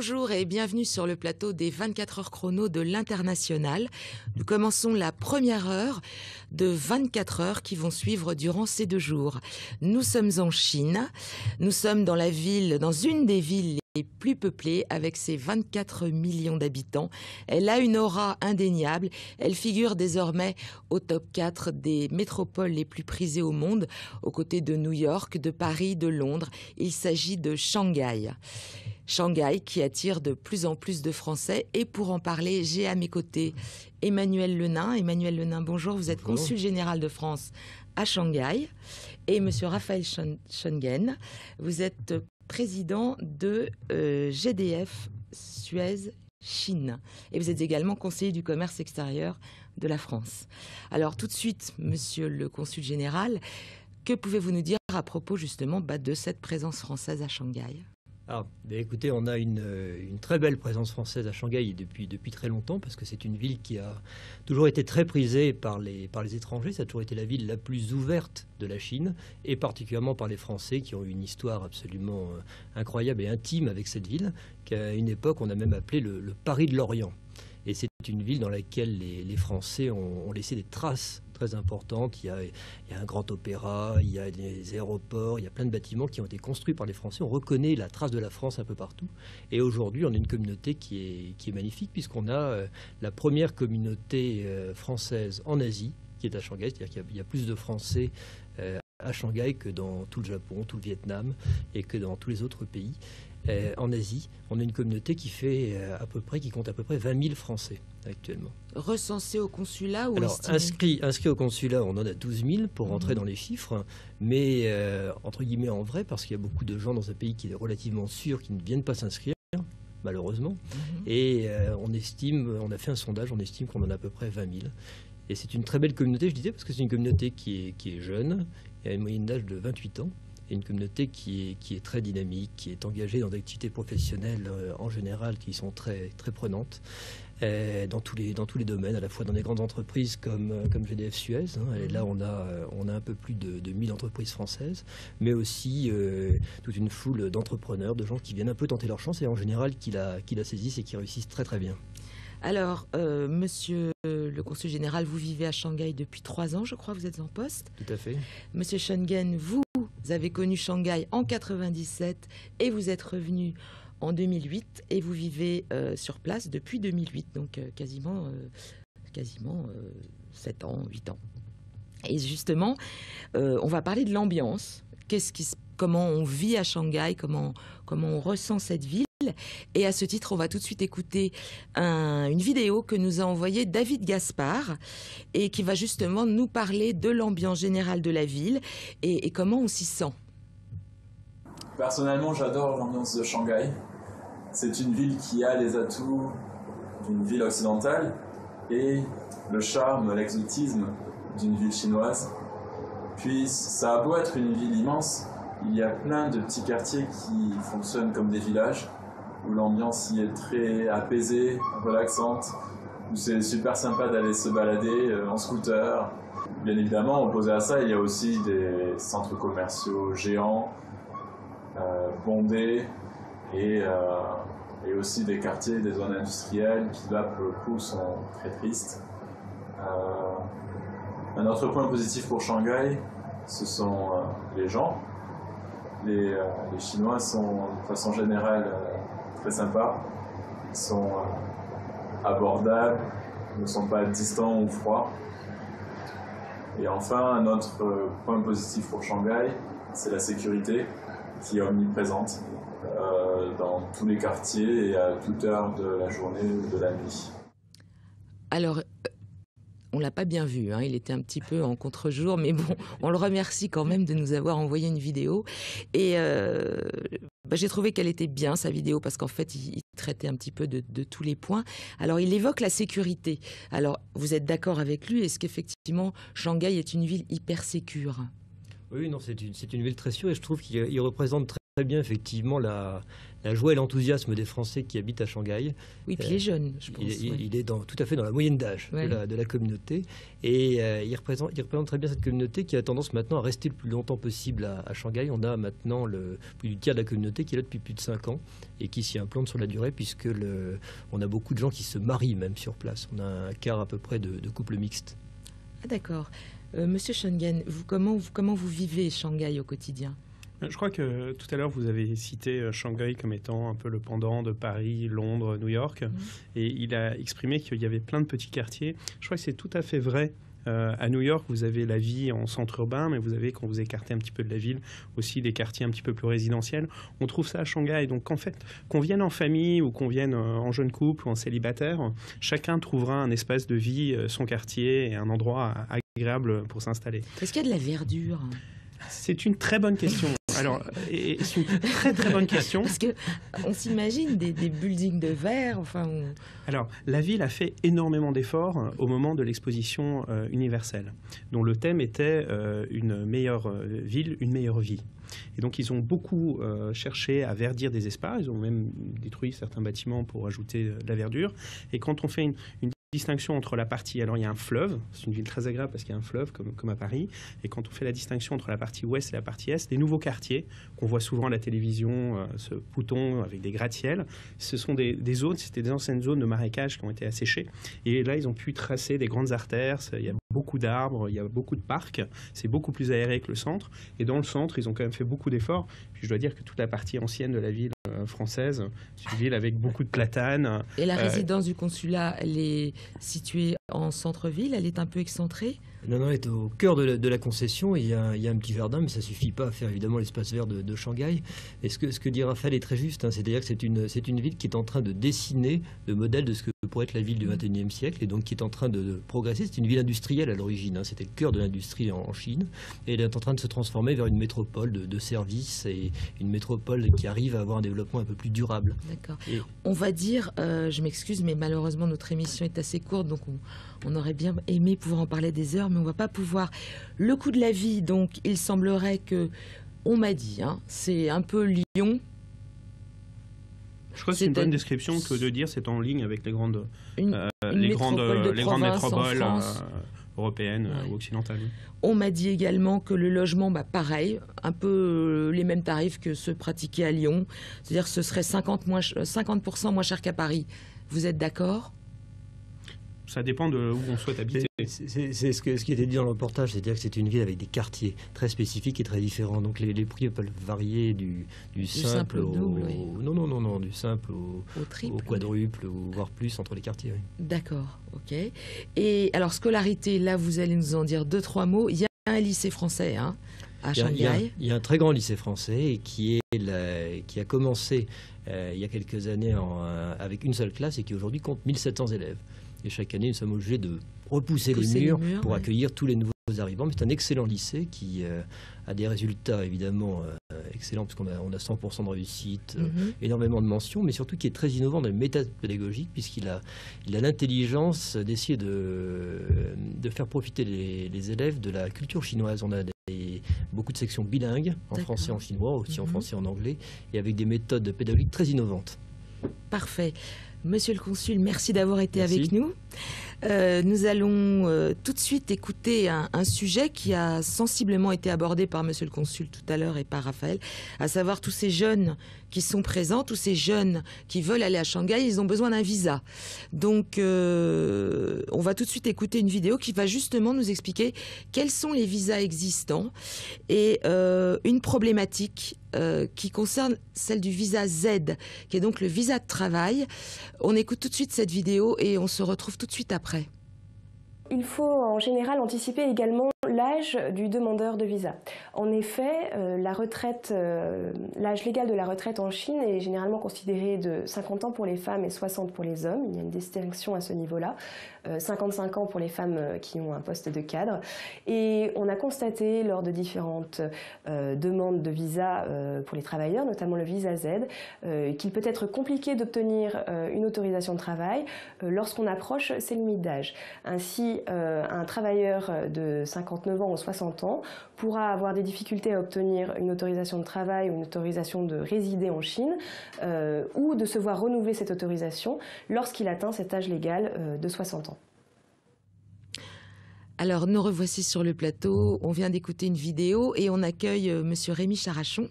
Bonjour et bienvenue sur le plateau des 24 heures chrono de l'International. Nous commençons la première heure de 24 heures qui vont suivre durant ces 2 jours. Nous sommes en Chine, nous sommes dans une des villes les plus peuplées avec ses 24 millions d'habitants. Elle a une aura indéniable, elle figure désormais au top 4 des métropoles les plus prisées au monde, aux côtés de New York, de Paris, de Londres. Il s'agit de Shanghai. Shanghai qui attire de plus en plus de Français. Et pour en parler, j'ai à mes côtés Emmanuel Lenain. Emmanuel Lenain, bonjour. Vous êtes consul général de France à Shanghai. Et monsieur Raphaël Schoengen, vous êtes président de GDF Suez Chine. Et vous êtes également conseiller du commerce extérieur de la France. Alors tout de suite, monsieur le consul général, que pouvez-vous nous dire à propos justement de cette présence française à Shanghai ? Alors, écoutez, on a une très belle présence française à Shanghai depuis très longtemps, parce que c'est une ville qui a toujours été très prisée par les étrangers. Ça a toujours été la ville la plus ouverte de la Chine, et particulièrement par les Français qui ont eu une histoire absolument incroyable et intime avec cette ville, qu'à une époque on a même appelé le Paris de l'Orient. Et c'est une ville dans laquelle les Français ont laissé des traces très importantes. Il y a un grand opéra, il y a des aéroports, il y a plein de bâtiments qui ont été construits par les Français. On reconnaît la trace de la France un peu partout. Et aujourd'hui, on a une communauté qui est magnifique, puisqu'on a la première communauté française en Asie, qui est à Shanghai. C'est-à-dire qu'il y a plus de Français à Shanghai que dans tout le Japon, tout le Vietnam et que dans tous les autres pays. En Asie, on a une communauté qui compte à peu près 20 000 Français actuellement. Recensés au consulat ou alors, inscrits au consulat, on en a 12 000 pour rentrer dans les chiffres, mais entre guillemets en vrai, parce qu'il y a beaucoup de gens dans un pays qui est relativement sûr qui ne viennent pas s'inscrire, malheureusement. Et on a fait un sondage, on estime qu'on en a à peu près 20 000. Et c'est une très belle communauté, je disais, parce que c'est une communauté qui est jeune, qui a une moyenne d'âge de 28 ans. Et une communauté qui est très dynamique, qui est engagée dans des activités professionnelles en général qui sont très, très prenantes dans tous les domaines, à la fois dans des grandes entreprises comme GDF Suez. Et là, on a un peu plus de 1000 entreprises françaises, mais aussi toute une foule d'entrepreneurs, de gens qui viennent un peu tenter leur chance et en général qui la saisissent et qui réussissent très très bien. Alors, monsieur le consul général, vous vivez à Shanghai depuis 3 ans, je crois, vous êtes en poste. Tout à fait. Monsieur Schoengen, vous avez connu Shanghai en 97 et vous êtes revenu en 2008 et vous vivez sur place depuis 2008, donc quasiment 7 ans, 8 ans. Et justement, on va parler de l'ambiance. Comment on vit à Shanghai, comment on ressent cette ville. Et à ce titre, on va tout de suite écouter une vidéo que nous a envoyée David Gaspard et qui va justement nous parler de l'ambiance générale de la ville et comment on s'y sent. Personnellement, j'adore l'ambiance de Shanghai. C'est une ville qui a les atouts d'une ville occidentale et le charme, l'exotisme d'une ville chinoise. Puis, ça a beau être une ville immense, il y a plein de petits quartiers qui fonctionnent comme des villages, où l'ambiance y est très apaisée, relaxante, où c'est super sympa d'aller se balader en scooter. Bien évidemment, opposé à ça, il y a aussi des centres commerciaux géants, bondés, et aussi des quartiers, des zones industrielles qui là, pour le coup, sont très tristes. Un autre point positif pour Shanghai, ce sont les gens. Les Chinois sont, de façon générale, très sympas. Ils sont abordables, ne sont pas distants ou froids. Et enfin, un autre point positif pour Shanghai, c'est la sécurité qui est omniprésente dans tous les quartiers et à toute heure de la journée ou de la nuit. Alors, on l'a pas bien vu, il était un petit peu en contre-jour, mais bon, on le remercie quand même de nous avoir envoyé une vidéo. Et j'ai trouvé qu'elle était bien, sa vidéo, parce qu'en fait, il traitait un petit peu de tous les points. Alors, il évoque la sécurité. Alors, vous êtes d'accord avec lui? Est-ce qu'effectivement, Shanghai est une ville hyper sécure? Oui, non, c'est une ville très sûre et je trouve qu'il représente très bien effectivement la joie et l'enthousiasme des Français qui habitent à Shanghai. Oui, puis les jeunes, je pense. Il est tout à fait dans la moyenne d'âge de la communauté. Et il représente très bien cette communauté qui a tendance maintenant à rester le plus longtemps possible à Shanghai. On a maintenant plus du tiers de la communauté qui est là depuis plus de 5 ans et qui s'y implante sur la durée, puisque on a beaucoup de gens qui se marient même sur place. On a un quart à peu près de couples mixtes. Ah, d'accord. Monsieur Shungen, comment vous vivez Shanghai au quotidien ? Je crois que tout à l'heure, vous avez cité Shanghai comme étant un peu le pendant de Paris, Londres, New York. Et il a exprimé qu'il y avait plein de petits quartiers. Je crois que c'est tout à fait vrai. À New York, vous avez la vie en centre urbain, mais vous avez, quand vous écartez un petit peu de la ville, aussi des quartiers un petit peu plus résidentiels. On trouve ça à Shanghai. Donc, en fait, qu'on vienne en famille ou qu'on vienne en jeune couple ou en célibataire, chacun trouvera un espace de vie, son quartier et un endroit agréable pour s'installer. Est-ce qu'il y a de la verdure ? C'est une très bonne question. Alors, c'est une très très bonne question. Parce qu'on s'imagine des buildings de verre. Alors, la ville a fait énormément d'efforts au moment de l'exposition universelle, dont le thème était une meilleure ville, une meilleure vie. Et donc, ils ont beaucoup cherché à verdir des espaces. Ils ont même détruit certains bâtiments pour ajouter de la verdure. Et quand on fait une distinction entre la partie... Alors, il y a un fleuve. C'est une ville très agréable parce qu'il y a un fleuve, comme à Paris. Et quand on fait la distinction entre la partie ouest et la partie est, des nouveaux quartiers qu'on voit souvent à la télévision, ce Pouton avec des gratte-ciels, ce sont des zones, c'était des anciennes zones de marécage qui ont été asséchées. Et là, ils ont pu tracer des grandes artères. Il y a beaucoup d'arbres, il y a beaucoup de parcs. C'est beaucoup plus aéré que le centre. Et dans le centre, ils ont quand même fait beaucoup d'efforts. Puis je dois dire que toute la partie ancienne de la ville française, c'est une ville avec beaucoup de platanes. Et la résidence du consulat, elle est située en centre-ville, elle est un peu excentrée ? Non, elle est au cœur de la concession. Il y a un petit jardin, mais ça ne suffit pas à faire évidemment l'espace vert de Shanghai. Et ce que dit Raphaël est très juste, hein, c'est-à-dire que c'est une ville qui est en train de dessiner le modèle de ce que pourrait être la ville du XXIe siècle, et donc qui est en train de progresser. C'est une ville industrielle à l'origine, hein, c'était le cœur de l'industrie en Chine, et elle est en train de se transformer vers une métropole de services, et une métropole qui arrive à avoir un développement un peu plus durable. D'accord. On va dire, je m'excuse, mais malheureusement notre émission est assez courte, donc on aurait bien aimé pouvoir en parler des heures, mais on ne va pas pouvoir. Le coût de la vie, donc, il semblerait que, on m'a dit, hein, c'est un peu Lyon. Je crois que c'est une bonne description que de dire c'est en ligne avec les grandes métropoles européennes ou occidentales. On m'a dit également que le logement, pareil, un peu les mêmes tarifs que ceux pratiqués à Lyon. C'est-à-dire que ce serait 50% moins cher qu'à Paris. Vous êtes d'accord ? Ça dépend de où on souhaite habiter. C'est ce qui était dit dans le reportage, c'est-à-dire que c'est une ville avec des quartiers très spécifiques et très différents. Donc les prix peuvent varier du simple au double, oui. Du simple au quadruple, ou voire plus entre les quartiers. Oui. D'accord, ok. Et alors scolarité, là vous allez nous en dire 2-3 mots. Il y a un lycée français à Shanghai. Il y a un très grand lycée français qui a commencé il y a quelques années avec une seule classe et qui aujourd'hui compte 1700 élèves. Et chaque année, nous sommes obligés de repousser les murs pour accueillir tous les nouveaux arrivants. Mais c'est un excellent lycée qui a des résultats évidemment excellents, puisqu'on a 100% de réussite, énormément de mentions, mais surtout qui est très innovant dans les méthodes pédagogiques, puisqu'il a l'intelligence d'essayer de faire profiter les élèves de la culture chinoise. On a beaucoup de sections bilingues, en français et en chinois, aussi en français et en anglais, et avec des méthodes pédagogiques très innovantes. Parfait. Monsieur le consul, merci d'avoir été avec nous. Nous allons tout de suite écouter un sujet qui a sensiblement été abordé par monsieur le consul tout à l'heure et par Raphaël, à savoir tous ces jeunes qui sont présents, tous ces jeunes qui veulent aller à Shanghai, ils ont besoin d'un visa. Donc, on va tout de suite écouter une vidéo qui va justement nous expliquer quels sont les visas existants et une problématique qui concerne celle du visa Z, qui est donc le visa de travail. On écoute tout de suite cette vidéo et on se retrouve tout de suite après. Il faut en général anticiper également l'âge du demandeur de visa. En effet, l'âge légal de la retraite en Chine est généralement considéré de 50 ans pour les femmes et 60 pour les hommes. Il y a une distinction à ce niveau-là. 55 ans pour les femmes qui ont un poste de cadre. Et on a constaté lors de différentes demandes de visa pour les travailleurs, notamment le visa Z, qu'il peut être compliqué d'obtenir une autorisation de travail lorsqu'on approche ces limites d'âge. Ainsi, un travailleur de 50 59 ans ou 60 ans pourra avoir des difficultés à obtenir une autorisation de travail ou une autorisation de résider en Chine ou de se voir renouveler cette autorisation lorsqu'il atteint cet âge légal de 60 ans. Alors, nous revoici sur le plateau. On vient d'écouter une vidéo et on accueille Monsieur Rémi Charachon.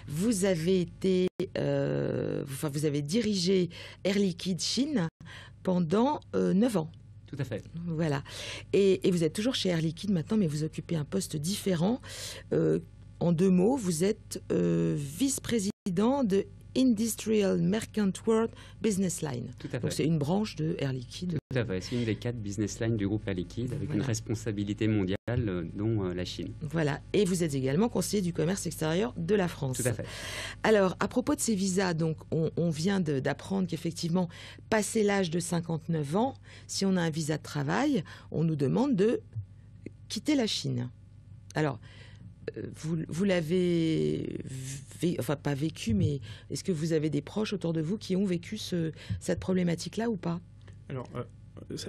Vous avez vous avez dirigé Air Liquide Chine pendant 9 ans. Tout à fait. Voilà. Et vous êtes toujours chez Air Liquide maintenant, mais vous occupez un poste différent. En 2 mots, vous êtes vice-président de Industrial Merchant World Business Line. Tout à fait. Donc c'est une branche de Air Liquide. Tout à fait. C'est une des 4 business lines du groupe Air Liquide avec une responsabilité mondiale, dont la Chine. Voilà. Et vous êtes également conseiller du commerce extérieur de la France. Tout à fait. Alors, à propos de ces visas, donc, on vient d'apprendre qu'effectivement, passé l'âge de 59 ans, si on a un visa de travail, on nous demande de quitter la Chine. Alors, vous l'avez, enfin pas vécu, mais est-ce que vous avez des proches autour de vous qui ont vécu cette problématique-là ou pas? Alors,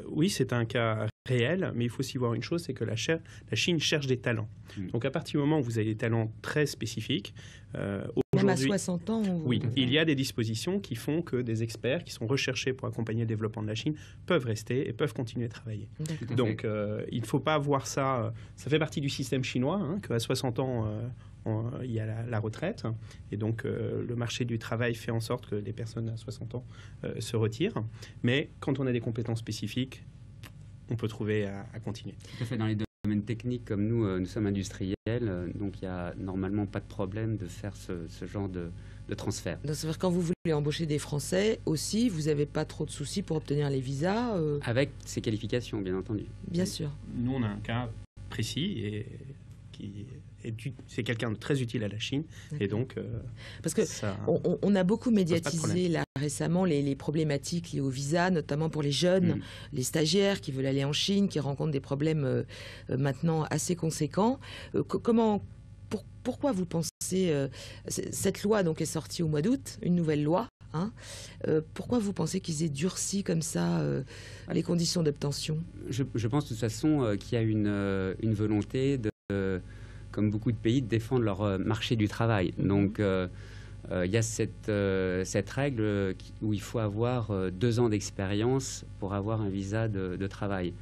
oui, c'est un cas réel, mais il faut aussi voir une chose, c'est que la Chine cherche des talents. Donc à partir du moment où vous avez des talents très spécifiques, même à 60 ans oui, il y a des dispositions qui font que des experts qui sont recherchés pour accompagner le développement de la Chine peuvent rester et peuvent continuer à travailler. Donc il ne faut pas voir ça, ça fait partie du système chinois, qu'à 60 ans, il y a la retraite, et donc le marché du travail fait en sorte que les personnes à 60 ans se retirent. Mais quand on a des compétences spécifiques, on peut trouver à continuer. Tout à fait. Dans les domaines techniques, comme nous sommes industriels, donc il n'y a normalement pas de problème de faire ce genre de transfert. Donc c'est-à-dire quand vous voulez embaucher des Français aussi, vous n'avez pas trop de soucis pour obtenir les visas Avec ces qualifications, bien entendu. Bien sûr. Nous, on a un cas précis et c'est quelqu'un de très utile à la Chine. Et donc, parce que on a beaucoup médiatisé là récemment les problématiques liées au visa, notamment pour les jeunes, les stagiaires qui veulent aller en Chine, qui rencontrent des problèmes maintenant assez conséquents. Pourquoi vous pensez cette loi donc est sortie au mois d'août, une nouvelle loi? Pourquoi vous pensez qu'ils aient durci comme ça les conditions d'obtention? Je pense de toute façon qu'il y a une volonté comme beaucoup de pays, de défendre leur marché du travail. Donc, il y a cette règle où il faut avoir 2 ans d'expérience pour avoir un visa de travail.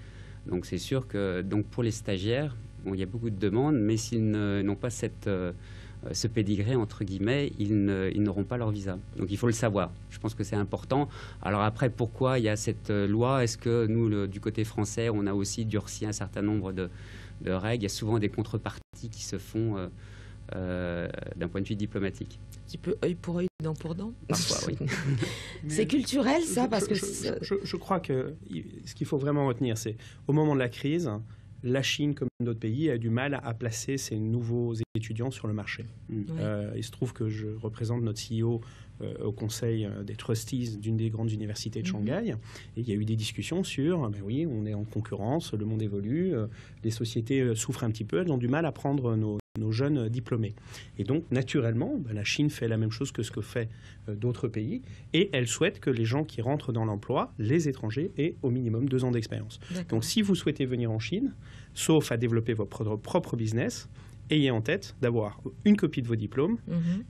Donc, c'est sûr que pour les stagiaires, il y a beaucoup de demandes, mais s'ils n'ont pas ce pédigré, entre guillemets, ils n'auront pas leur visa. Donc, il faut le savoir. Je pense que c'est important. Alors après, pourquoi il y a cette loi? Est-ce que nous, du côté français, on a aussi durci un certain nombre de règles? Il y a souvent des contreparties qui se font d'un point de vue diplomatique. Un petit peu œil pour œil, dent pour dent. Parfois, oui. C'est culturel, ça, parce que je crois que ce qu'il faut vraiment retenir, c'est au moment de la crise, la Chine, comme d'autres pays, a du mal à placer ses nouveaux étudiants sur le marché. Il se trouve que je représente notre CEO au conseil des trustees d'une des grandes universités de Shanghai. Et il y a eu des discussions sur, oui, on est en concurrence, le monde évolue, les sociétés souffrent un petit peu, elles ont du mal à prendre nos jeunes diplômés. Et donc, naturellement, la Chine fait la même chose que ce que fait d'autres pays, et elle souhaite que les gens qui rentrent dans l'emploi, les étrangers, aient au minimum 2 ans d'expérience. Donc, si vous souhaitez venir en Chine, sauf à développer votre propre business, ayez en tête d'avoir une copie de vos diplômes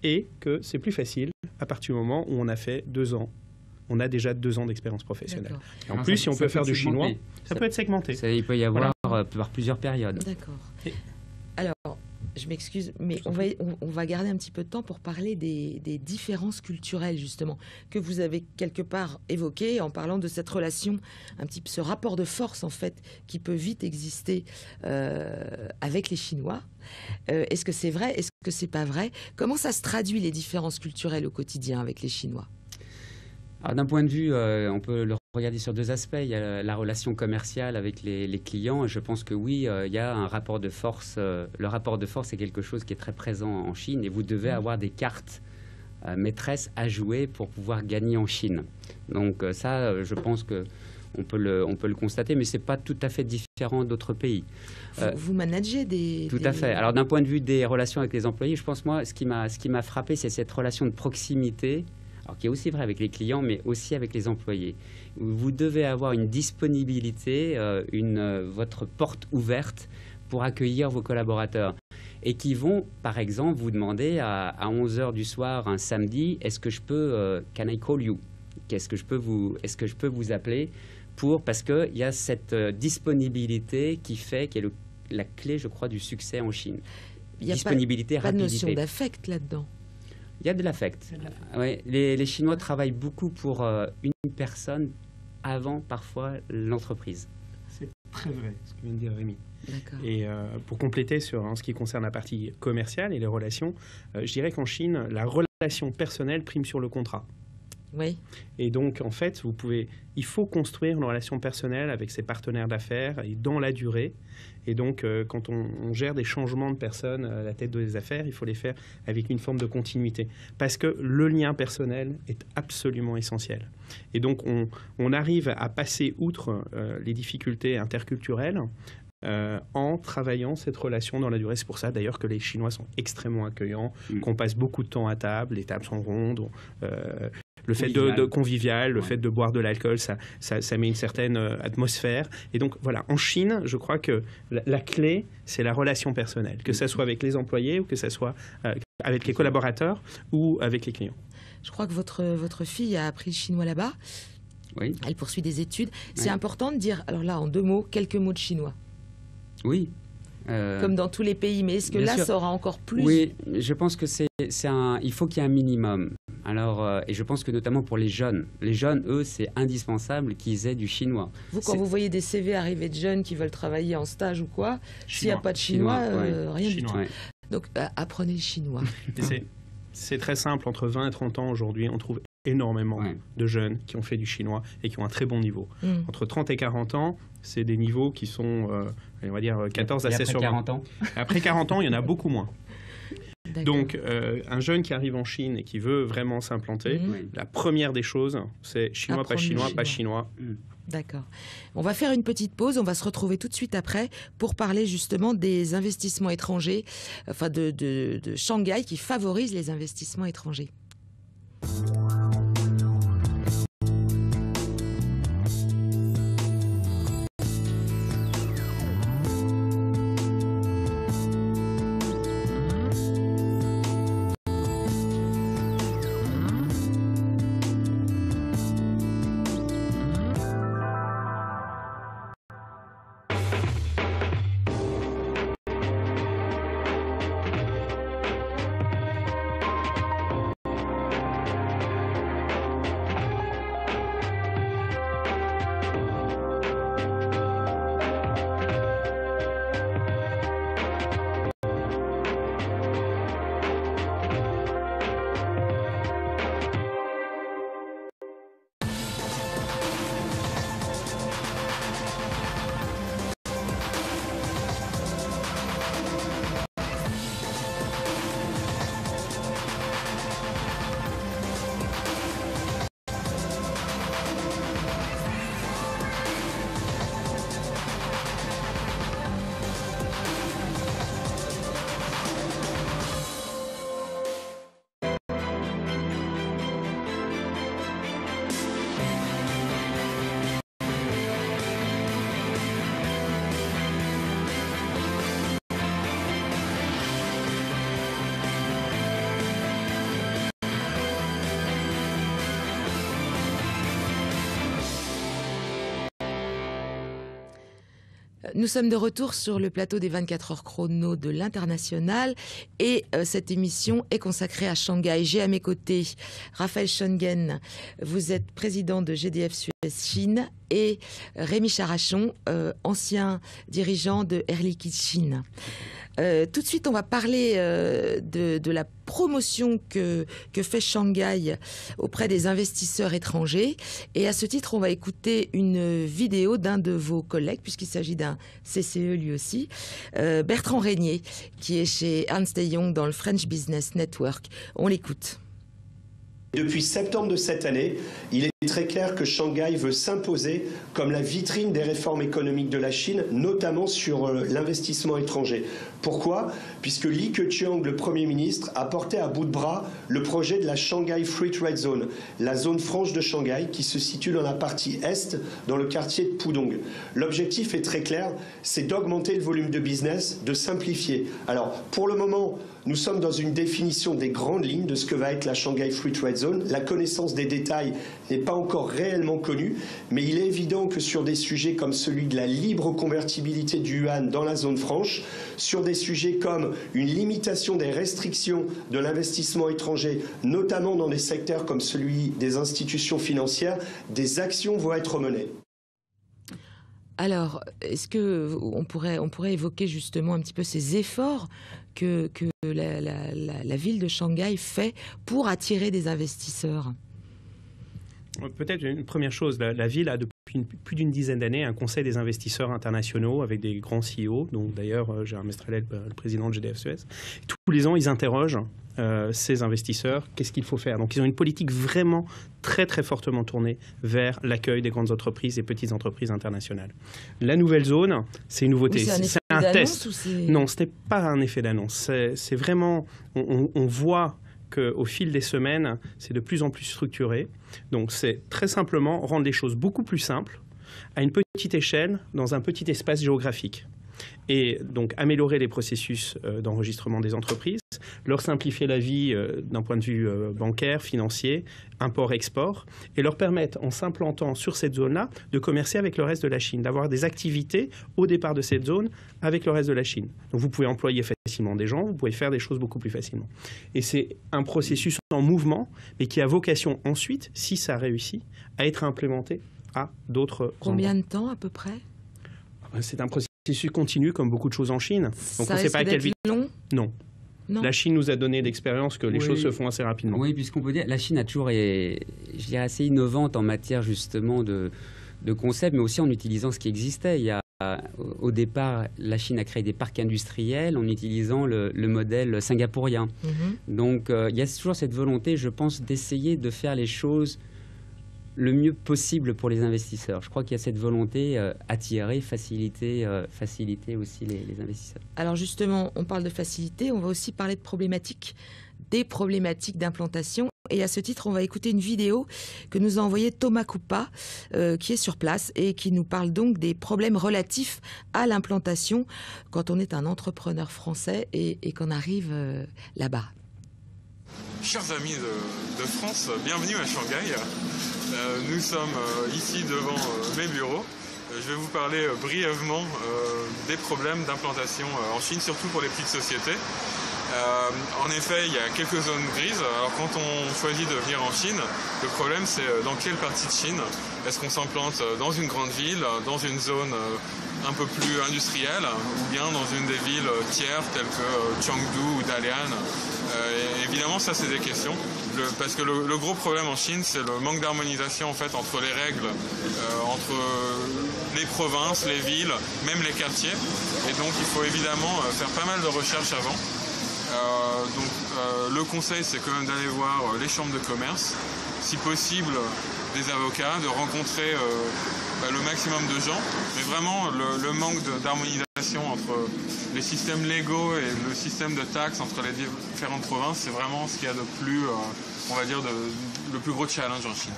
et que c'est plus facile à partir du moment où on a fait 2 ans. On a déjà 2 ans d'expérience professionnelle. Et en plus, si on peut faire du chinois, ça peut être segmenté. Il peut y avoir par plusieurs périodes. D'accord. Alors, je m'excuse, mais on va garder un petit peu de temps pour parler des différences culturelles, justement, que vous avez quelque part évoquées en parlant de cette relation, ce rapport de force, en fait, qui peut vite exister avec les Chinois. Est-ce que c'est vrai? Est-ce que c'est pas vrai? Comment ça se traduit, les différences culturelles au quotidien avec les Chinois? D'un point de vue, on peut le regarder sur 2 aspects. Il y a la relation commerciale avec les clients. Je pense que oui, il y a un rapport de force. Le rapport de force est quelque chose qui est très présent en Chine et vous devez avoir des cartes maîtresses à jouer pour pouvoir gagner en Chine. Donc ça, je pense qu'on peut le constater, mais ce n'est pas tout à fait différent d'autres pays. Vous managez Tout à fait. Alors d'un point de vue des relations avec les employés, je pense, moi, ce qui m'a frappé, c'est cette relation de proximité, alors qui est aussi vrai avec les clients, mais aussi avec les employés. Vous devez avoir une disponibilité, votre porte ouverte pour accueillir vos collaborateurs et qui vont, par exemple, vous demander à 11h du soir un samedi, est-ce que je peux, can I call you? Est-ce que je peux vous appeler parce qu'il y a cette disponibilité qui est la clé, je crois, du succès en Chine. Il n'y a disponibilité, pas de rapidité. notion d'affect là-dedans. Il y a de l'affect. Ouais, les Chinois travaillent beaucoup pour une personne avant, parfois, l'entreprise. C'est très vrai, ce que vient de dire Rémi. Et pour compléter sur ce qui concerne la partie commerciale et les relations, je dirais qu'en Chine, la relation personnelle prime sur le contrat. Oui. Et donc, en fait, il faut construire une relation personnelle avec ses partenaires d'affaires et dans la durée. Et donc, quand on gère des changements de personnes à la tête des affaires, il faut les faire avec une forme de continuité. Parce que le lien personnel est absolument essentiel. Et donc, on arrive à passer outre les difficultés interculturelles en travaillant cette relation dans la durée. C'est pour ça d'ailleurs que les Chinois sont extrêmement accueillants, qu'on passe beaucoup de temps à table, les tables sont rondes, le fait de convivial, le fait de boire de l'alcool, ça met une certaine atmosphère. Et donc voilà, en Chine, je crois que la clé, c'est la relation personnelle, que ce soit avec les employés ou que ce soit avec les collaborateurs ou avec les clients. Je crois que votre fille a appris le chinois là-bas. Oui. Elle poursuit des études. C'est important de dire, alors là, en 2 mots, quelques mots de chinois. Oui. Comme dans tous les pays, mais est-ce que là, ça aura encore plus? Oui, je pense que il faut qu'il y ait un minimum. Alors, et je pense que notamment pour les jeunes, eux, c'est indispensable qu'ils aient du chinois. Vous, quand vous voyez des CV arriver de jeunes qui veulent travailler en stage ou quoi, s'il n'y a pas de chinois, rien du tout. Donc, apprenez le chinois. C'est très simple, entre 20 et 30 ans aujourd'hui, on trouve énormément de jeunes qui ont fait du chinois et qui ont un très bon niveau. Entre 30 et 40 ans, c'est des niveaux qui sont, on va dire, 14 à 16 sur 20. 40 ans Après 40 ans, il y en a beaucoup moins. Donc, un jeune qui arrive en Chine et qui veut vraiment s'implanter, la première des choses, c'est chinois, pas chinois, pas chinois. D'accord. On va faire une petite pause. On va se retrouver tout de suite après pour parler justement des investissements étrangers, enfin de Shanghai qui favorise les investissements étrangers. Nous sommes de retour sur le plateau des 24 heures chrono de l'International et cette émission est consacrée à Shanghai. J'ai à mes côtés Raphaël Schoengen, vous êtes président de GDF Suez Chine, et Rémi Charachon, ancien dirigeant de Air Liquide Chine. Tout de suite, on va parler de la promotion que fait Shanghai auprès des investisseurs étrangers. Et à ce titre, on va écouter une vidéo d'un de vos collègues, puisqu'il s'agit d'un CCE lui aussi, Bertrand Régnier, qui est chez Ernst & Young dans le French Business Network. On l'écoute. Depuis septembre de cette année, il est très clair que Shanghai veut s'imposer comme la vitrine des réformes économiques de la Chine, notamment sur l'investissement étranger. Pourquoi? Puisque Li Keqiang, le Premier ministre, a porté à bout de bras le projet de la Shanghai Free Trade Zone, la zone franche de Shanghai qui se situe dans la partie est, dans le quartier de Pudong. L'objectif est très clair, c'est d'augmenter le volume de business, de simplifier. Alors, pour le moment, nous sommes dans une définition des grandes lignes de ce que va être la Shanghai Free Trade Zone. La connaissance des détails n'est pas encore réellement connue, mais il est évident que sur des sujets comme celui de la libre convertibilité du yuan dans la zone franche, sur des sujets comme une limitation des restrictions de l'investissement étranger, notamment dans des secteurs comme celui des institutions financières, des actions vont être menées. Alors, est-ce qu'on pourrait évoquer justement un petit peu ces efforts que la ville de Shanghai fait pour attirer des investisseurs? Peut-être une première chose, la ville a depuis plus d'une dizaine d'années un conseil des investisseurs internationaux avec des grands CEO, donc d'ailleurs Gérard Mestrallet, le président de GDF Suez. Tous les ans, ils interrogent ces investisseurs, qu'est-ce qu'il faut faire. Donc ils ont une politique vraiment très très fortement tournée vers l'accueil des grandes entreprises et petites entreprises internationales. La nouvelle zone, c'est une nouveauté. Oui, c'est un test. Non, ce n'est pas un effet d'annonce. C'est vraiment, on voit qu'au fil des semaines, c'est de plus en plus structuré. Donc c'est très simplement rendre les choses beaucoup plus simples à une petite échelle dans un petit espace géographique. Et donc améliorer les processus d'enregistrement des entreprises, leur simplifier la vie d'un point de vue bancaire, financier, import-export, et leur permettre, en s'implantant sur cette zone-là, de commercer avec le reste de la Chine, d'avoir des activités au départ de cette zone avec le reste de la Chine. Donc vous pouvez employer facilement des gens, vous pouvez faire des choses beaucoup plus facilement. Et c'est un processus en mouvement, mais qui a vocation ensuite, si ça réussit, à être implémenté à d'autres endroits. Combien de temps à peu près? C'est un processus continu, comme beaucoup de choses en Chine. Donc on ne sait pas à quelle vitesse. Long? Non. La Chine nous a donné d'expérience que les choses se font assez rapidement. Oui, puisqu'on peut dire la Chine a toujours été, je dirais, assez innovante en matière justement de concepts, mais aussi en utilisant ce qui existait. Au départ, la Chine a créé des parcs industriels en utilisant le modèle singapourien. Donc il y a toujours cette volonté, je pense, d'essayer de faire les choses le mieux possible pour les investisseurs. Je crois qu'il y a cette volonté attirer, faciliter aussi les investisseurs. Alors justement, on parle de facilité, on va aussi parler de problématiques, des problématiques d'implantation. Et à ce titre, on va écouter une vidéo que nous a envoyée Thomas Coupa, qui est sur place et qui nous parle donc des problèmes relatifs à l'implantation quand on est un entrepreneur français et qu'on arrive là-bas. Chers amis de France, bienvenue à Shanghai. Nous sommes ici devant mes bureaux. Je vais vous parler brièvement des problèmes d'implantation en Chine, surtout pour les petites sociétés. En effet, il y a quelques zones grises. Alors quand on choisit de venir en Chine, le problème c'est dans quelle partie de Chine? Est-ce qu'on s'implante dans une grande ville, dans une zone un peu plus industrielle, ou bien dans une des villes tiers telles que Chengdu ou Dalian? Évidemment, ça c'est des questions. Parce que le gros problème en Chine, c'est le manque d'harmonisation en fait entre les règles, entre les provinces, les villes, même les quartiers. Et donc il faut évidemment faire pas mal de recherches avant. Le conseil, c'est quand même d'aller voir les chambres de commerce, si possible des avocats, de rencontrer le maximum de gens. Mais vraiment, le manque d'harmonisation entre les systèmes légaux et le système de taxes entre les différentes provinces, c'est vraiment ce qu'il y a de plus, on va dire, le plus gros challenge en Chine.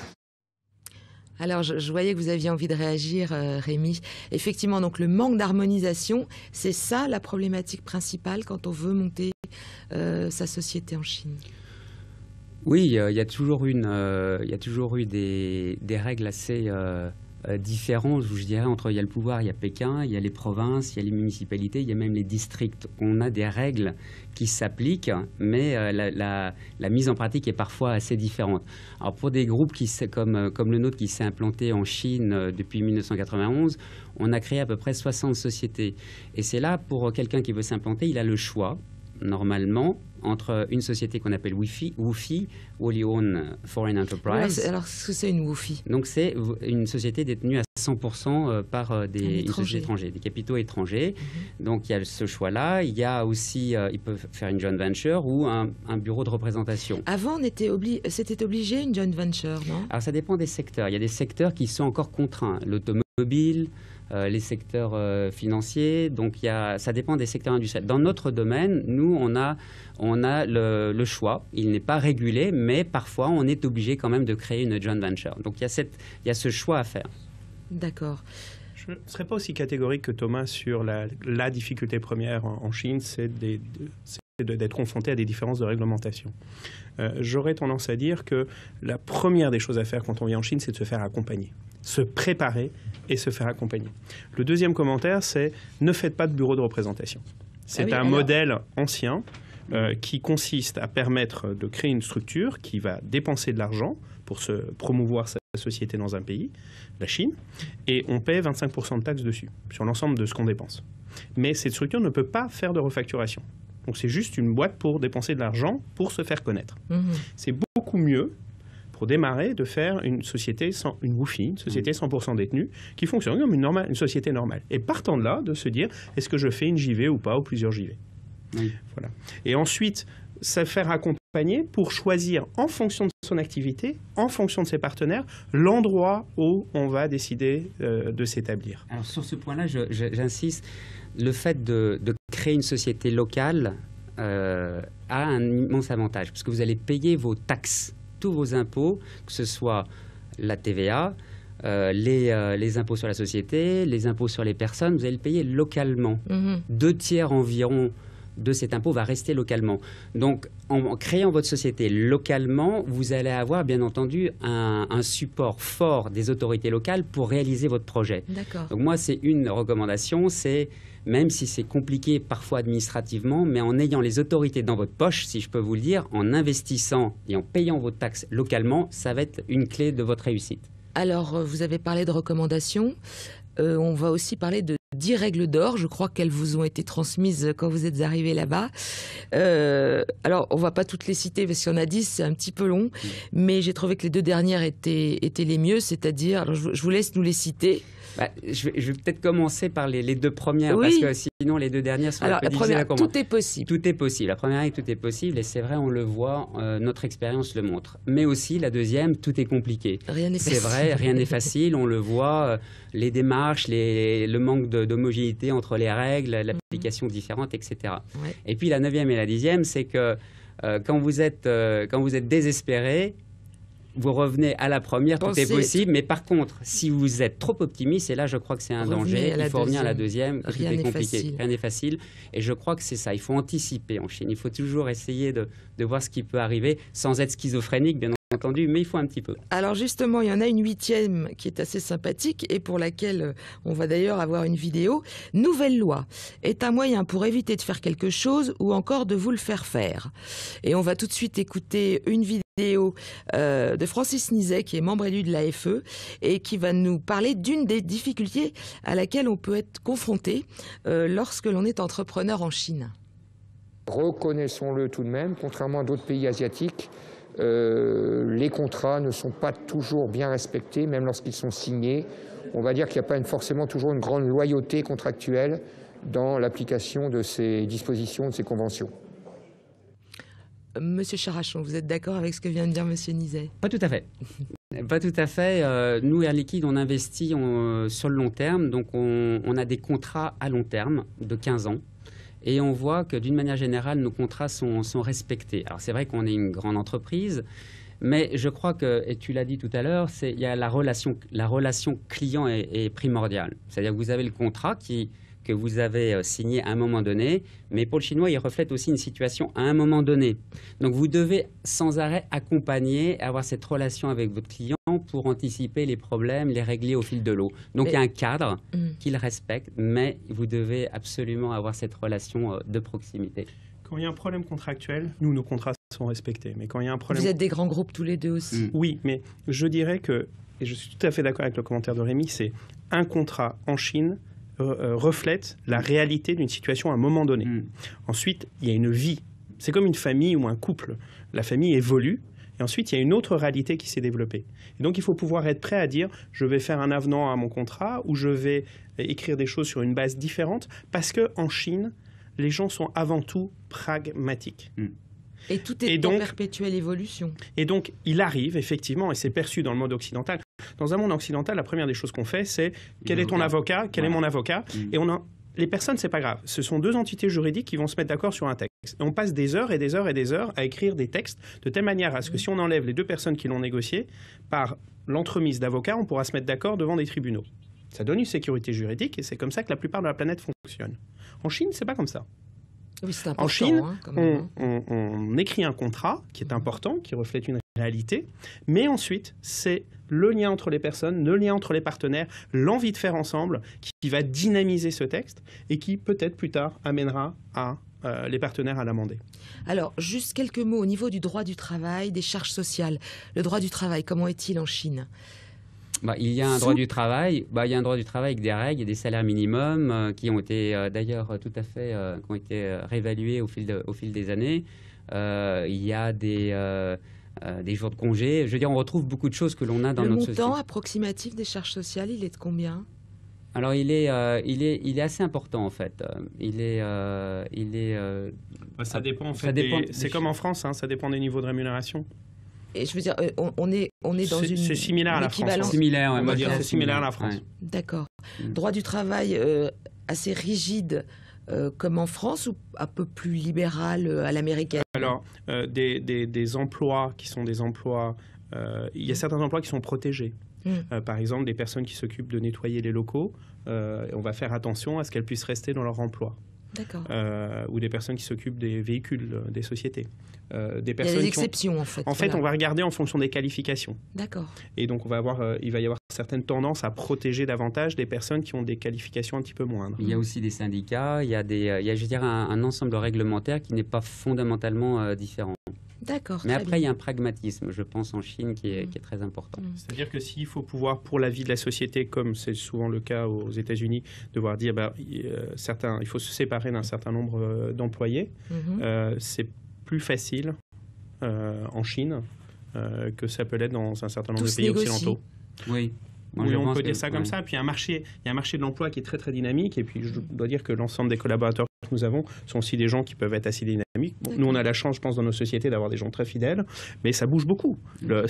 Alors, je voyais que vous aviez envie de réagir, Rémi. Effectivement, donc le manque d'harmonisation, c'est ça la problématique principale quand on veut monter sa société en Chine. Oui, il y a toujours eu des règles assez différentes, je dirais, entre il y a le pouvoir, il y a Pékin, il y a les provinces, il y a les municipalités, il y a même les districts. On a des règles qui s'appliquent, mais la mise en pratique est parfois assez différente. Alors pour des groupes comme le nôtre qui s'est implanté en Chine depuis 1991, on a créé à peu près 60 sociétés. Et c'est là, pour quelqu'un qui veut s'implanter, il a le choix, normalement, entre une société qu'on appelle WOFI, Wholly Owned Foreign Enterprise. Alors, ce que c'est une WOFI? Donc, c'est une société détenue à 100% par des étrangers, des capitaux étrangers. Donc, il y a ce choix-là. Il y a aussi, ils peuvent faire une joint venture ou un bureau de représentation. Avant, c'était obligé une joint venture, non? Alors, ça dépend des secteurs. Il y a des secteurs qui sont encore contraints. L'automobile, les secteurs financiers. Donc, ça dépend des secteurs industriels. Dans notre domaine, nous, on a le choix. Il n'est pas régulé, mais parfois, on est obligé quand même de créer une joint venture. Donc, il y a ce choix à faire. D'accord. Je ne serais pas aussi catégorique que Thomas sur la difficulté première en Chine, c'est d'être confronté à des différences de réglementation. J'aurais tendance à dire que la première des choses à faire quand on vient en Chine, c'est de se faire accompagner, se préparer et se faire accompagner. Le deuxième commentaire, c'est ne faites pas de bureau de représentation. C'est modèle ancien qui consiste à permettre de créer une structure qui va dépenser de l'argent pour se promouvoir sa société dans un pays, la Chine, et on paie 25% de taxes dessus, sur l'ensemble de ce qu'on dépense. Mais cette structure ne peut pas faire de refacturation. Donc c'est juste une boîte pour dépenser de l'argent pour se faire connaître. C'est beaucoup mieux pour démarrer de faire une société, une WOFI, une société 100% détenue, qui fonctionne comme une société normale. Et partant de là, de se dire, est-ce que je fais une JV ou pas, ou plusieurs JV. Voilà. Et ensuite, se faire accompagner pour choisir en fonction de son activité, en fonction de ses partenaires, l'endroit où on va décider de s'établir. Alors sur ce point-là, j'insiste, le fait de créer une société locale a un immense avantage, parce que vous allez payer vos taxes, tous vos impôts, que ce soit la TVA, les impôts sur la société, les impôts sur les personnes, vous allez le payer localement. 2/3 environ de cet impôt va rester localement. Donc, en créant votre société localement, vous allez avoir, bien entendu, un support fort des autorités locales pour réaliser votre projet. D'accord. Donc, moi, c'est une recommandation, c'est, même si c'est compliqué parfois administrativement, mais en ayant les autorités dans votre poche, si je peux vous le dire, en investissant et en payant vos taxes localement, ça va être une clé de votre réussite. Alors, vous avez parlé de recommandations. On va aussi parler de 10 règles d'or. Je crois qu'elles vous ont été transmises quand vous êtes arrivé là-bas. Alors, on ne va pas toutes les citer parce qu'il y en a 10, c'est un petit peu long. Mais j'ai trouvé que les 2 dernières étaient les mieux, c'est-à-dire, alors je vous laisse nous les citer. Je vais peut-être commencer par les 2 premières, oui. Parce que sinon les 2 dernières sont alors, un peu difficiles à comprendre. Tout est possible. Tout est possible. La première règle, tout est possible, et c'est vrai, on le voit, notre expérience le montre. Mais aussi, la deuxième, tout est compliqué. Rien n'est facile. C'est vrai, rien n'est facile, on le voit, les démarches, le manque d'homogénéité entre les règles, l'application différente, etc. Ouais. Et puis la 9e et la 10e, c'est que quand vous êtes désespéré, vous revenez à la première, tout est possible, mais par contre, si vous êtes trop optimiste, et là je crois que c'est un danger, il faut revenir à la deuxième, tout est compliqué, rien n'est facile, et je crois que c'est ça, il faut anticiper en Chine, il faut toujours essayer de voir ce qui peut arriver, sans être schizophrénique bien entendu, mais il faut un petit peu. Alors justement, il y en a une 8e qui est assez sympathique et pour laquelle on va d'ailleurs avoir une vidéo. Nouvelle loi est un moyen pour éviter de faire quelque chose ou encore de vous le faire faire. Et on va tout de suite écouter une vidéo de Francis Nizet, qui est membre élu de l'AFE et qui va nous parler d'une des difficultés à laquelle on peut être confronté lorsque l'on est entrepreneur en Chine. Reconnaissons-le tout de même, contrairement à d'autres pays asiatiques, les contrats ne sont pas toujours bien respectés, même lorsqu'ils sont signés. On va dire qu'il n'y a pas forcément toujours une grande loyauté contractuelle dans l'application de ces dispositions, de ces conventions. Monsieur Charachon, vous êtes d'accord avec ce que vient de dire Monsieur Nizet? Pas tout à fait. Pas tout à fait. Nous, Air Liquide, on investit sur le long terme. Donc, on a des contrats à long terme de 15 ans. Et on voit que d'une manière générale, nos contrats sont respectés. Alors c'est vrai qu'on est une grande entreprise, mais je crois que, et tu l'as dit tout à l'heure, il y a la relation client est primordiale. C'est-à-dire que vous avez le contrat que vous avez signé à un moment donné, mais pour le chinois, il reflète aussi une situation à un moment donné. Donc vous devez sans arrêt accompagner, avoir cette relation avec votre client pour anticiper les problèmes, les régler au fil de l'eau. Donc il y a un cadre qu'il respecte, mais vous devez absolument avoir cette relation de proximité. Quand il y a un problème contractuel, nos contrats sont respectés. Mais quand il y a un problème... Vous êtes des grands groupes tous les deux aussi. Oui, mais je dirais que, et je suis tout à fait d'accord avec le commentaire de Rémi, c'est un contrat en Chine reflète la réalité d'une situation à un moment donné. Ensuite, il y a une vie. C'est comme une famille ou un couple. La famille évolue. Et ensuite, il y a une autre réalité qui s'est développée. Et donc, il faut pouvoir être prêt à dire « je vais faire un avenant à mon contrat » ou « je vais écrire des choses sur une base différente » parce qu'en Chine, les gens sont avant tout pragmatiques. Et tout est en perpétuelle évolution. Et donc, il arrive, effectivement, et c'est perçu dans le monde occidental. Dans un monde occidental, la première des choses qu'on fait, c'est « quel est ton avocat ? Quel est mon avocat ?» Et les personnes, c'est pas grave. Ce sont deux entités juridiques qui vont se mettre d'accord sur un texte. Et on passe des heures et des heures et des heures à écrire des textes de telle manière à ce que si on enlève les deux personnes qui l'ont négocié, par l'entremise d'avocats, on pourra se mettre d'accord devant des tribunaux. Ça donne une sécurité juridique et c'est comme ça que la plupart de la planète fonctionne. En Chine, c'est pas comme ça. Oui, c'est important, en Chine, hein, on écrit un contrat qui est important, qui reflète une réalité, mais ensuite, c'est le lien entre les personnes, le lien entre les partenaires, l'envie de faire ensemble qui va dynamiser ce texte et qui, peut-être plus tard, amènera les partenaires à l'amender. Alors, juste quelques mots au niveau du droit du travail, des charges sociales. Le droit du travail, comment est-il en Chine ? Il y a un droit du travail. Il y a un droit du travail avec des règles et des salaires minimums qui ont été d'ailleurs tout à fait qui ont été réévalués au fil des années. Il y a des jours de congé. Je veux dire, on retrouve beaucoup de choses que l'on a dans notre société. Le montant approximatif des charges sociales, il est de combien ? Alors, il est assez important en fait. Ça dépend en fait. C'est comme en France, hein, ça dépend des niveaux de rémunération. Et je veux dire, on est dans une. C'est similaire à la France. Similaire, on va dire, c'est similaire à la France. Ouais. D'accord. Droit du travail assez rigide comme en France ou un peu plus libéral à l'américaine ? Alors, des emplois qui sont des emplois. Il y a certains emplois qui sont protégés. Par exemple, des personnes qui s'occupent de nettoyer les locaux, on va faire attention à ce qu'elles puissent rester dans leur emploi. D'accord. Ou des personnes qui s'occupent des véhicules des sociétés. Il y a des exceptions, en fait. En fait, on va regarder en fonction des qualifications. D'accord. Et donc, il va y avoir certaines tendances à protéger davantage des personnes qui ont des qualifications un petit peu moindres. Il y a aussi des syndicats, il y a je dirais, un ensemble de réglementaires qui n'est pas fondamentalement différent. D'accord. Mais après, il y a un pragmatisme, je pense, en Chine qui est très important. C'est-à-dire que s'il faut pouvoir, pour la vie de la société, comme c'est souvent le cas aux États-Unis, devoir dire il faut se séparer d'un certain nombre d'employés, c'est plus facile en Chine que ça peut l'être dans un certain nombre de pays occidentaux. Oui. Oui, on peut dire ça comme ça. Puis il y a un marché de l'emploi qui est très très dynamique. Et puis je dois dire que l'ensemble des collaborateurs que nous avons sont aussi des gens qui peuvent être assez dynamiques. Bon, nous, on a la chance, je pense, dans nos sociétés d'avoir des gens très fidèles, mais ça bouge beaucoup. La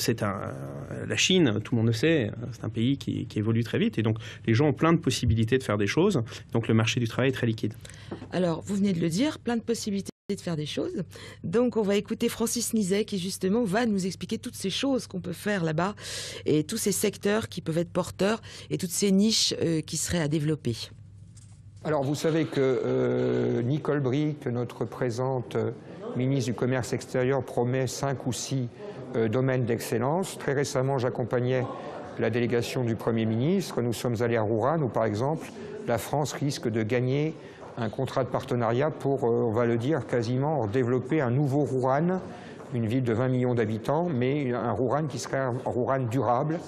Chine, tout le monde le sait, c'est un pays qui évolue très vite. Et donc, les gens ont plein de possibilités de faire des choses. Donc, le marché du travail est très liquide. Alors, vous venez de le dire, plein de possibilités de faire des choses. Donc, on va écouter Francis Nizet qui, justement, va nous expliquer toutes ces choses qu'on peut faire là-bas et tous ces secteurs qui peuvent être porteurs et toutes ces niches qui seraient à développer. Alors, vous savez que Nicole Bricq, notre présente ministre du Commerce extérieur, promet 5 ou 6 domaines d'excellence. Très récemment, j'accompagnais la délégation du Premier ministre. Nous sommes allés à Wuhan, où, par exemple, la France risque de gagner un contrat de partenariat pour, on va le dire, quasiment développer un nouveau Wuhan, une ville de 20 millions d'habitants, mais un Wuhan qui serait un Wuhan durable.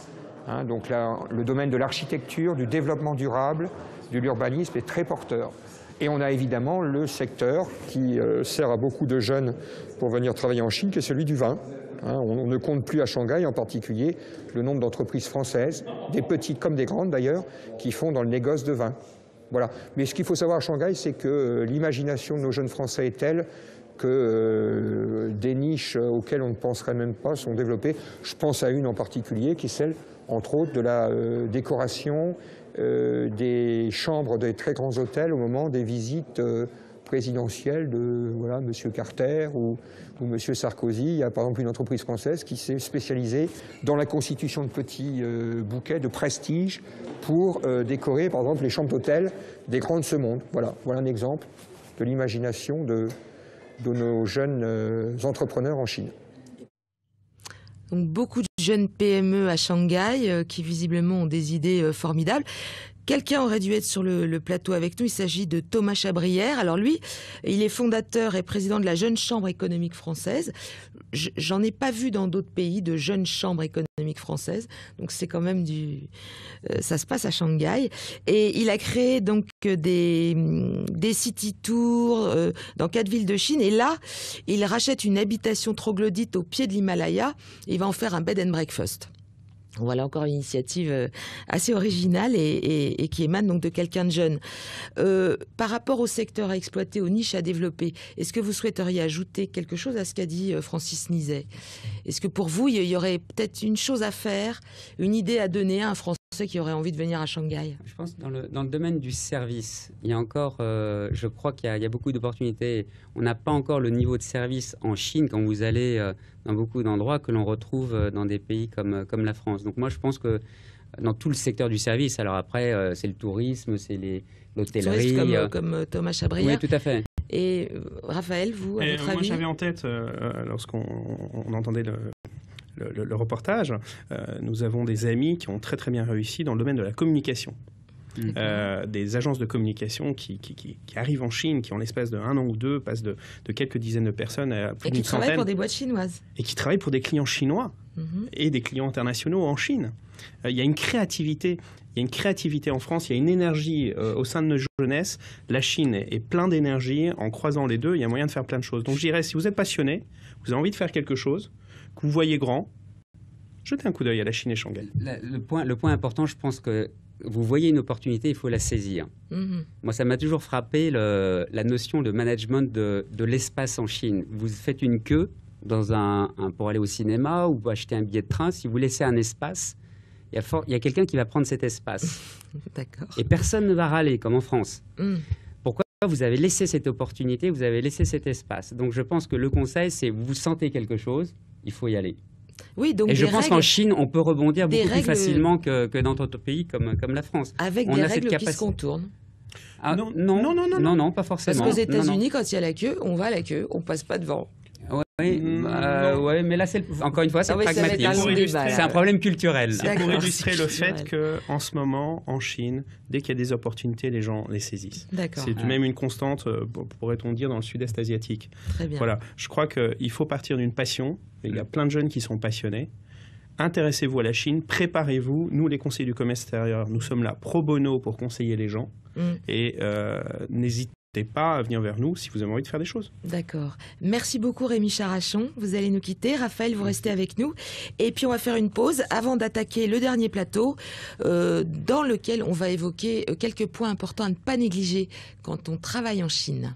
Hein, donc là, le domaine de l'architecture, du développement durable, de l'urbanisme est très porteur. Et on a évidemment le secteur qui sert à beaucoup de jeunes pour venir travailler en Chine, qui est celui du vin. Hein, on ne compte plus à Shanghai en particulier le nombre d'entreprises françaises, des petites comme des grandes d'ailleurs, qui font dans le négoce de vin. Voilà. Mais ce qu'il faut savoir à Shanghai, c'est que l'imagination de nos jeunes Français est telle que des niches auxquelles on ne penserait même pas sont développées. Je pense à une en particulier, qui est celle, entre autres, de la décoration des chambres des très grands hôtels au moment des visites présidentielles de M. Carter ou M. Sarkozy. Il y a par exemple une entreprise française qui s'est spécialisée dans la constitution de petits bouquets de prestige pour décorer par exemple les chambres d'hôtel des grands de ce monde. Voilà un exemple de l'imagination de nos jeunes entrepreneurs en Chine. Donc beaucoup de jeunes PME à Shanghai qui visiblement ont des idées formidables. Quelqu'un aurait dû être sur le plateau avec nous, il s'agit de Thomas Chabrière. Alors lui, il est fondateur et président de la Jeune Chambre économique française. j'en ai pas vu dans d'autres pays de jeunes chambres économiques françaises. Donc c'est quand même ça se passe à Shanghai. Et il a créé donc des city tours dans 4 villes de Chine. Et là, il rachète une habitation troglodyte au pied de l'Himalaya. Il va en faire un bed and breakfast. Voilà encore une initiative assez originale et qui émane donc de quelqu'un de jeune. Par rapport au secteur à exploiter, aux niches à développer, est-ce que vous souhaiteriez ajouter quelque chose à ce qu'a dit Francis Nizet? Est-ce que pour vous, il y aurait peut-être une chose à faire, une idée à donner à un Français qui aurait envie de venir à Shanghai? Je pense que dans le domaine du service, il y a encore, je crois qu'il y a beaucoup d'opportunités. On n'a pas encore le niveau de service en Chine quand vous allez dans beaucoup d'endroits que l'on retrouve dans des pays comme la France. Donc moi, je pense que dans tout le secteur du service, alors après, c'est le tourisme, c'est l'hôtellerie. Comme Thomas Chabrière. Oui, tout à fait. Et Raphaël, vous, à votre avis? Moi, j'avais en tête, lorsqu'on entendait le reportage, nous avons des amis qui ont très très bien réussi dans le domaine de la communication. Des agences de communication qui arrivent en Chine, qui en l'espace de 1 an ou 2 passent de quelques dizaines de personnes à plus d'une centaine. Et qui travaillent pour des boîtes chinoises. Et qui travaillent pour des clients chinois et des clients internationaux en Chine. Il y a une créativité. Il y a une créativité en France, il y a une énergie au sein de nos jeunesse. La Chine est plein d'énergie. En croisant les deux, il y a moyen de faire plein de choses. Donc je dirais, si vous êtes passionné, vous avez envie de faire quelque chose, que vous voyez grand, jetez un coup d'œil à la Chine et Shanghai. Le point important, je pense que vous voyez une opportunité, il faut la saisir. Moi, ça m'a toujours frappé la notion de management de l'espace en Chine. Vous faites une queue pour aller au cinéma ou acheter un billet de train. Si vous laissez un espace, il y a quelqu'un qui va prendre cet espace. D'accord. Et personne ne va râler, comme en France. Pourquoi vous avez laissé cette opportunité, vous avez laissé cet espace? Donc je pense que le conseil, c'est vous sentez quelque chose, il faut y aller. Oui, donc et je pense qu'en Chine, on peut rebondir beaucoup plus facilement que dans d'autres pays comme la France. Avec des règles qui se contournent. Non, pas forcément. Parce qu'aux États-Unis, quand il y a la queue, on va à la queue, on passe pas devant. Oui, mais là, encore une fois, c'est pragmatique. C'est un problème culturel. C'est pour illustrer le fait qu'en ce moment, en Chine, dès qu'il y a des opportunités, les gens les saisissent. C'est même une constante, pourrait-on dire, dans le sud-est asiatique. Très bien. Voilà. Je crois qu'il faut partir d'une passion. Il y a plein de jeunes qui sont passionnés. Intéressez-vous à la Chine, préparez-vous. Nous, les conseillers du commerce extérieur, nous sommes là pro bono pour conseiller les gens. Et n'hésitez pas à venir vers nous si vous avez envie de faire des choses. D'accord. Merci beaucoup Rémi Charachon. Vous allez nous quitter. Raphaël, vous restez avec nous. Et puis on va faire une pause avant d'attaquer le dernier plateau dans lequel on va évoquer quelques points importants à ne pas négliger quand on travaille en Chine.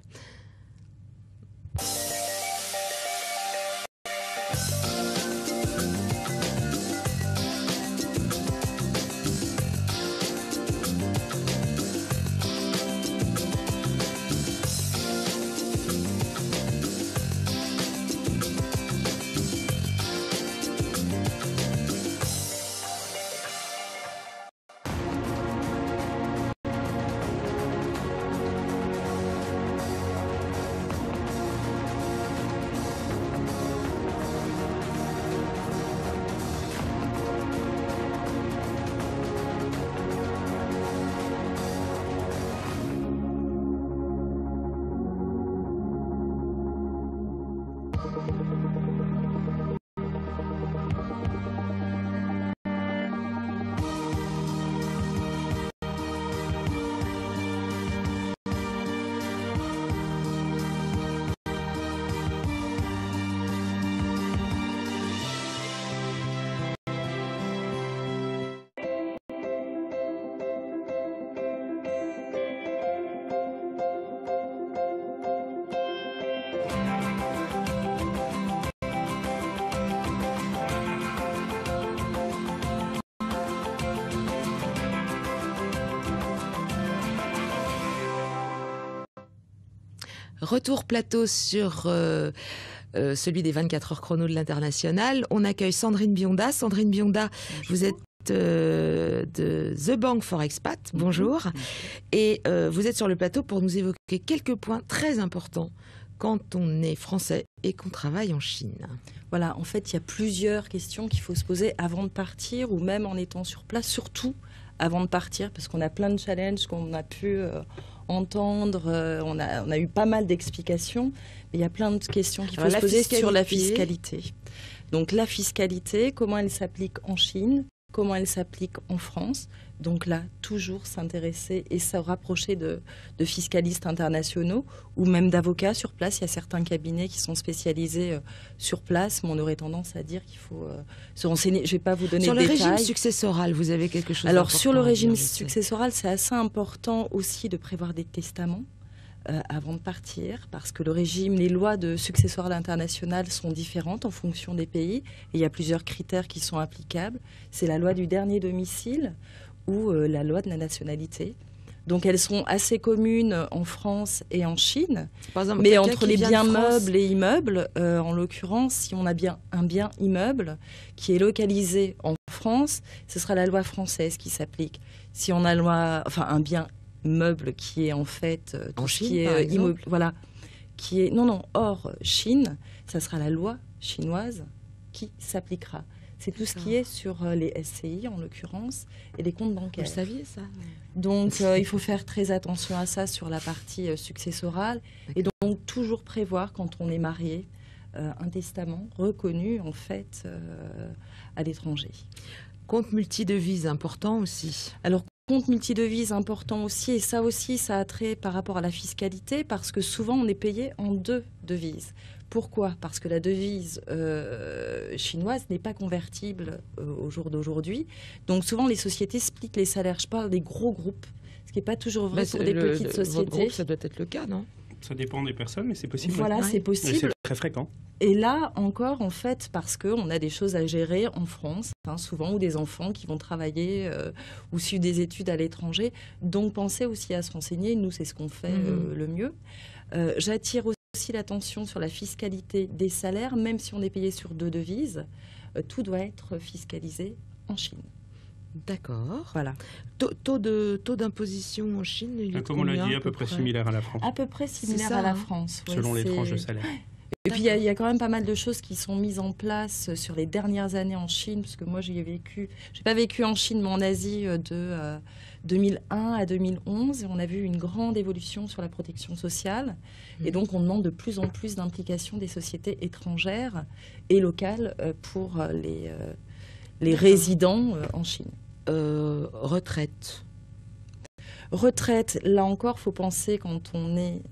Retour plateau sur celui des 24 heures chrono de l'International. On accueille Sandrine Bionda. Sandrine Bionda, vous êtes de The Bank for Expat. Bonjour. Et vous êtes sur le plateau pour nous évoquer quelques points très importants quand on est français et qu'on travaille en Chine. Voilà, en fait, il y a plusieurs questions qu'il faut se poser avant de partir ou même en étant sur place, surtout avant de partir, parce qu'on a plein de challenges qu'on a pu entendre. On a eu pas mal d'explications. Mais il y a plein de questions qu'il faut se poser sur la fiscalité. Donc la fiscalité, comment elle s'applique en Chine, comment elle s'applique en France. Donc là, toujours s'intéresser et se rapprocher de fiscalistes internationaux ou même d'avocats sur place. Il y a certains cabinets qui sont spécialisés sur place, mais on aurait tendance à dire qu'il faut se renseigner. Je ne vais pas vous donner de détails. Sur le régime successoral, vous avez quelque chose Alors sur le régime successoral, c'est assez important aussi de prévoir des testaments avant de partir, parce que les lois de successoral international sont différentes en fonction des pays. Et il y a plusieurs critères qui sont applicables. C'est la loi du dernier domicile ou la loi de la nationalité. Donc elles sont assez communes en France et en Chine. Par exemple, mais entre les biens meubles et immeubles, en l'occurrence, si on a bien un bien immeuble qui est localisé en France, ce sera la loi française qui s'applique. Si on a un bien meuble qui est en fait en Chine, qui est immeuble, voilà, qui est hors Chine, ça sera la loi chinoise qui s'appliquera. C'est tout ce qui est sur les SCI, en l'occurrence, et les comptes bancaires. Vous saviez ça? Donc, il faut faire très attention à ça sur la partie successorale. Et donc, toujours prévoir, quand on est marié, un testament reconnu, en fait, à l'étranger. Compte multidevises, important aussi. Alors, compte multidevises, important aussi. Et ça aussi, ça a trait par rapport à la fiscalité, parce que souvent, on est payé en 2 devises. Pourquoi? Parce que la devise chinoise n'est pas convertible au jour d'aujourd'hui. Donc souvent, les sociétés splitent les salaires. Je parle des gros groupes, ce qui n'est pas toujours vrai pour des petites sociétés. Votre groupe, ça doit être le cas, non? Ça dépend des personnes, mais c'est possible. Voilà, c'est possible. C'est très fréquent. Et là, encore, en fait, parce qu'on a des choses à gérer en France, souvent, ou des enfants qui vont travailler ou suivre des études à l'étranger. Donc, pensez aussi à se renseigner. Nous, c'est ce qu'on fait le mieux. J'attire aussi l'attention sur la fiscalité des salaires, même si on est payé sur 2 devises, tout doit être fiscalisé en Chine. D'accord. Voilà. Taux d'imposition en Chine, il est comme on l'a dit, à peu près similaire à la France. À peu près similaire à la France. Selon les tranches de salaire. Et puis, il y a quand même pas mal de choses qui sont mises en place sur les dernières années en Chine, parce que moi, j'ai pas vécu en Chine, mais en Asie de 2001 à 2011. Et on a vu une grande évolution sur la protection sociale. Et donc, on demande de plus en plus d'implication des sociétés étrangères et locales pour les résidents en Chine. Retraite. Retraite, là encore, il faut penser quand on est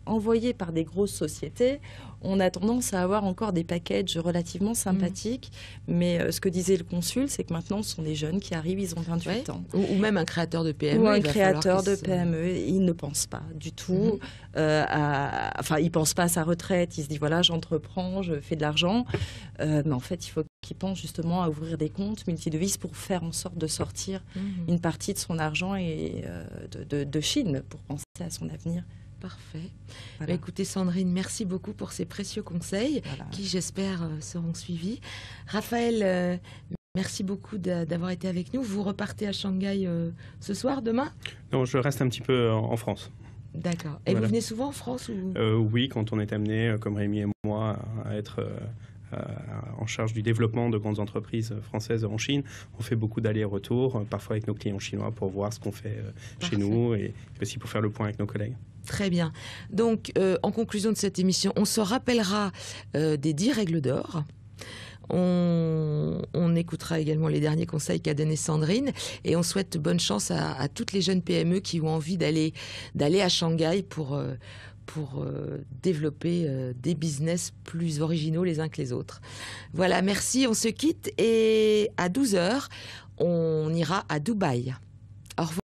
envoyé par des grosses sociétés, on a tendance à avoir encore des packages relativement sympathiques. Mais ce que disait le consul, c'est que maintenant, ce sont des jeunes qui arrivent, ils ont 28 ans. Ou même un créateur de PME. Ou un créateur de PME. Il ne pense pas du tout il ne pense pas à sa retraite. Il se dit, voilà, j'entreprends, je fais de l'argent. Mais en fait, il faut qu'il pense justement à ouvrir des comptes multidevises pour faire en sorte de sortir une partie de son argent et de Chine pour penser à son avenir. Parfait. Voilà. Écoutez Sandrine, merci beaucoup pour ces précieux conseils qui, j'espère, seront suivis. Raphaël, merci beaucoup d'avoir été avec nous. Vous repartez à Shanghai ce soir, demain? Non, je reste un petit peu en France. D'accord. Et vous venez souvent en France ou... Oui, quand on est amené, comme Rémi et moi, à être... en charge du développement de grandes entreprises françaises en Chine. On fait beaucoup d'allers-retours, parfois avec nos clients chinois, pour voir ce qu'on fait chez nous et aussi pour faire le point avec nos collègues. Très bien. Donc, en conclusion de cette émission, on se rappellera des 10 règles d'or. On écoutera également les derniers conseils qu'a donné Sandrine et on souhaite bonne chance à toutes les jeunes PME qui ont envie d'aller à Shanghai pour développer des business plus originaux les uns que les autres. Voilà, merci, on se quitte et à 12h, on ira à Dubaï. Au revoir.